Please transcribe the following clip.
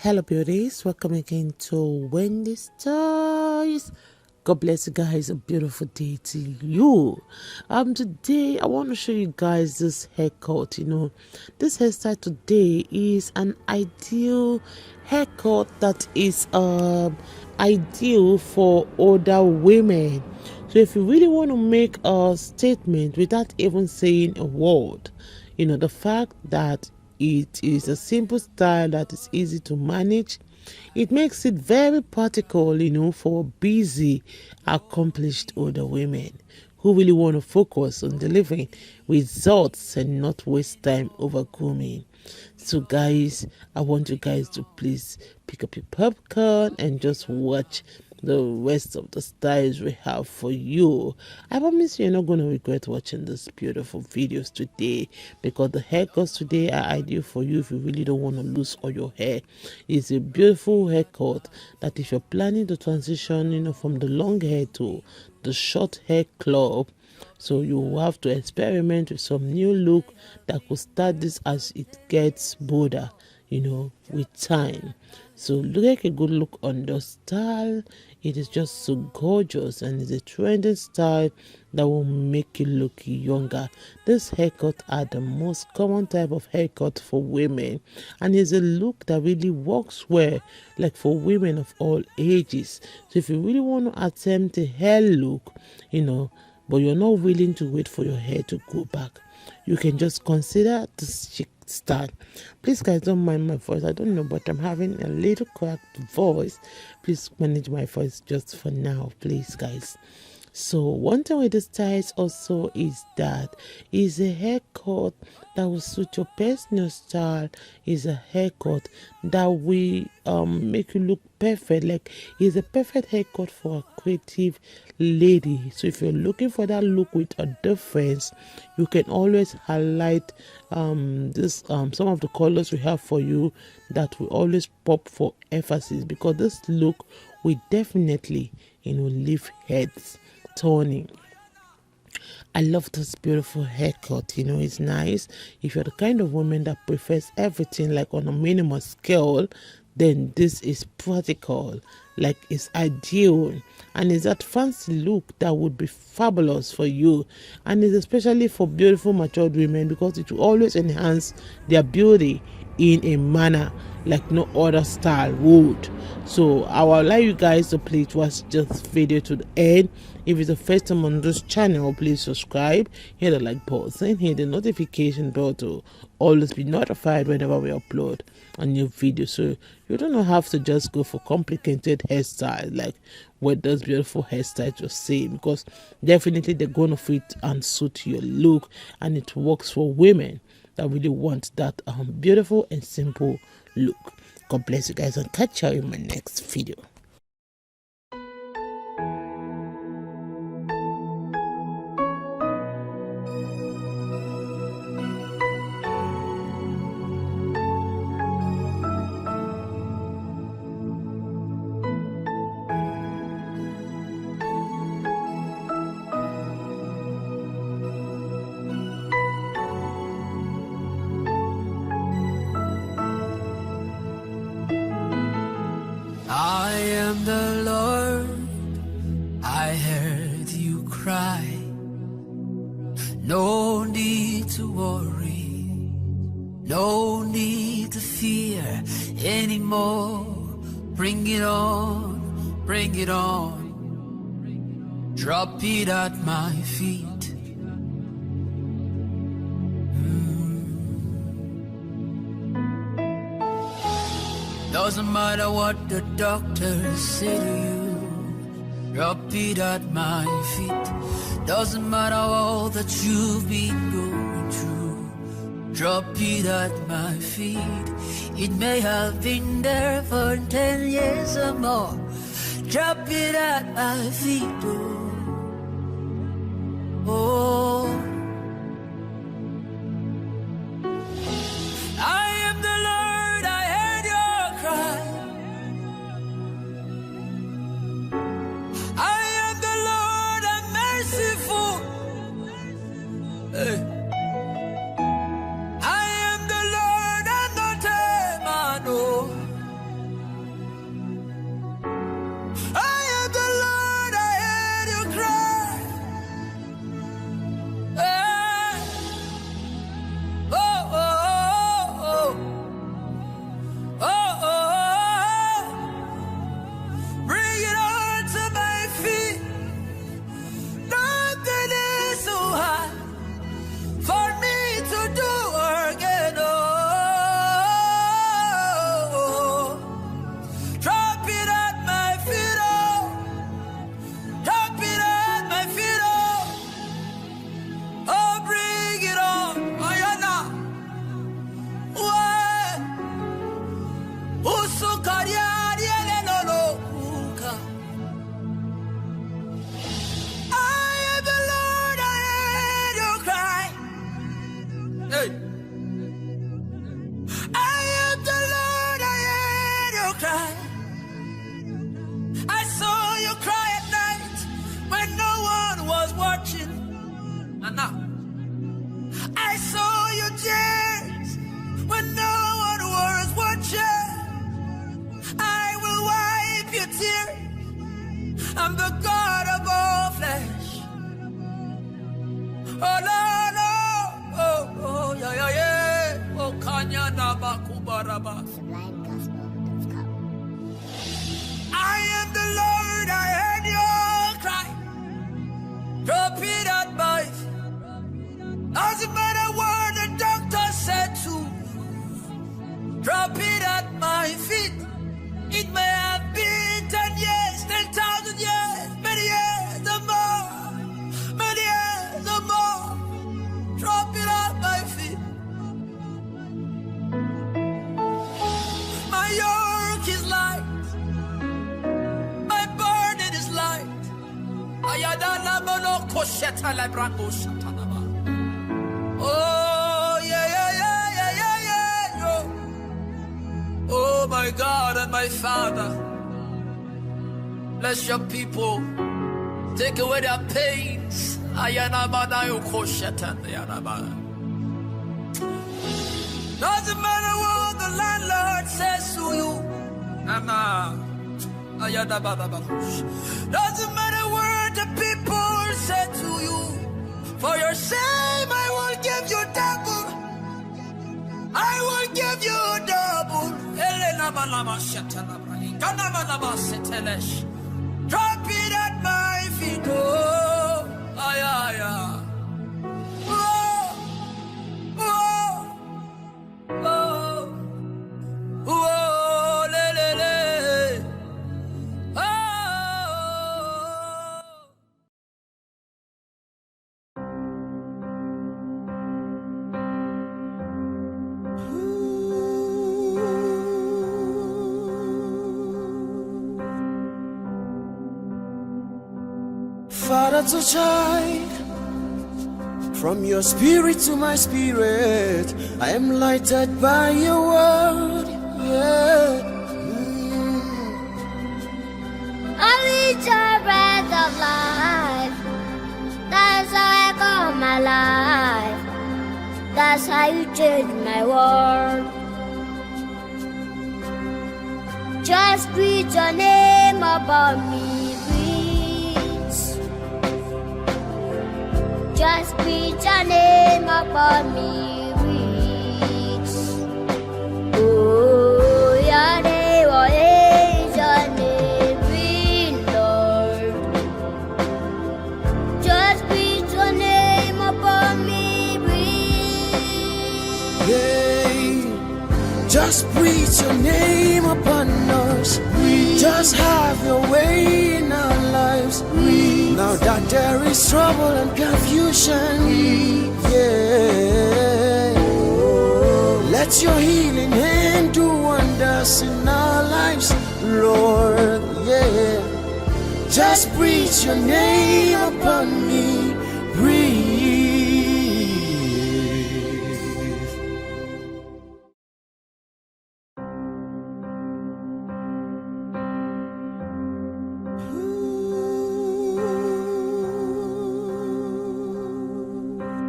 Hello beauties, welcome again to Wendy's Toys. God bless you guys, a beautiful day to you. Today I want to show you guys this haircut. This hairstyle today is an ideal haircut that is ideal for older women. So if you really want to make a statement without even saying a word, the fact that it is a simple style that is easy to manage. It makes it very practical, for busy, accomplished older women who really want to focus on delivering results and not waste time over grooming. So guys, I want you guys to please pick up your popcorn and just watch the rest of the styles we have for you. I promise you're not going to regret watching these beautiful videos today, because the haircuts today are ideal for you if you really don't want to lose all your hair. It's a beautiful haircut that if you're planning to transition from the long hair to the short hair club, so you have to experiment with some new look that could start this as it gets bolder, with time. So look like a good look on the style. It is just so gorgeous and it's a trending style that will make you look younger. This haircut are the most common type of haircut for women, and it's a look that really works well, like for women of all ages. So if you really want to attempt a hair look, but you're not willing to wait for your hair to grow back, you can just consider this chic style. Please guys, don't mind my voice. I don't know, but I'm having a little cracked voice. Please manage my voice just for now, please guys. So one thing with the styles also is that is a haircut that will suit your personal style. Is a haircut that will make you look perfect. Like, is a perfect haircut for a creative lady. So if you're looking for that look with a difference, you can always highlight this some of the colors we have for you that will always pop for emphasis, because this look will definitely leave heads turning. I love this beautiful haircut. It's nice. If you're the kind of woman that prefers everything like on a minimal scale, then this is practical, like it's ideal, and it's that fancy look that would be fabulous for you, and it's especially for beautiful matured women, because it will always enhance their beauty in a manner like no other style would. So I will allow you guys to please watch this video to the end. If it's the first time on this channel, please subscribe, hit the like button, hit the notification bell to always be notified whenever we upload a new video, so you don't have to just go for complicated hairstyles like what those beautiful hairstyles just say, because definitely they're going to fit and suit your look, and it works for women that really want that beautiful and simple look. God bless you guys, and catch you in my next video. I am the Lord, I heard you cry. No need to worry, no need to fear anymore. Bring it on, bring it on. Drop it at my feet. Doesn't matter what the doctors say to you, drop it at my feet. Doesn't matter all that you've been going through, drop it at my feet. It may have been there for 10 years or more, drop it at my feet. Oh. I am the Lord and not a man, oh. am the Lord, I heard your cry. Hey. I am the Lord, I heard your cry. I saw you cry at night when no one was watching. And now, I saw you tears when no one was watching. I will wipe your tears. I'm the God of all flesh. Oh no, no, oh, oh, yeah, yeah, yeah. Oh, Kanya Nabakubaraba. I am the Lord, I heard your cry. Drop it at my feet. Doesn't matter what the doctor said to. Drop it at my feet. It may have been 10 years, 10,000 years, many years or more, many years or more. Drop it at my feet. My yoke is light. My burden is light. Oh, yeah, yeah, yeah, yeah, yeah, yeah. Oh, my God and my Father. Bless your people. Take away their pains. Doesn't matter what the landlord says to you. Doesn't matter what the people say to you. For your shame, I will give you double. I will give you double. Drop it at my feet. Oh, ay, ay, ay. Oh, oh, oh, oh, le, le, le. Oh. Father to child, from your spirit to my spirit, I am lighted by your word. Yeah. I reach a breath of life. That's how I call my life. That's how you change my world. Just breathe your name upon me. Just breathe your name upon me, reach. Oh, your name, what is your name, breathe, Lord. Just breathe your name upon me, breathe. Yeah. Just breathe your name upon us. Just have your way in our lives. Now that there is trouble and confusion, yeah. Let your healing hand do wonders in our lives, Lord, yeah. Just breathe your name upon me.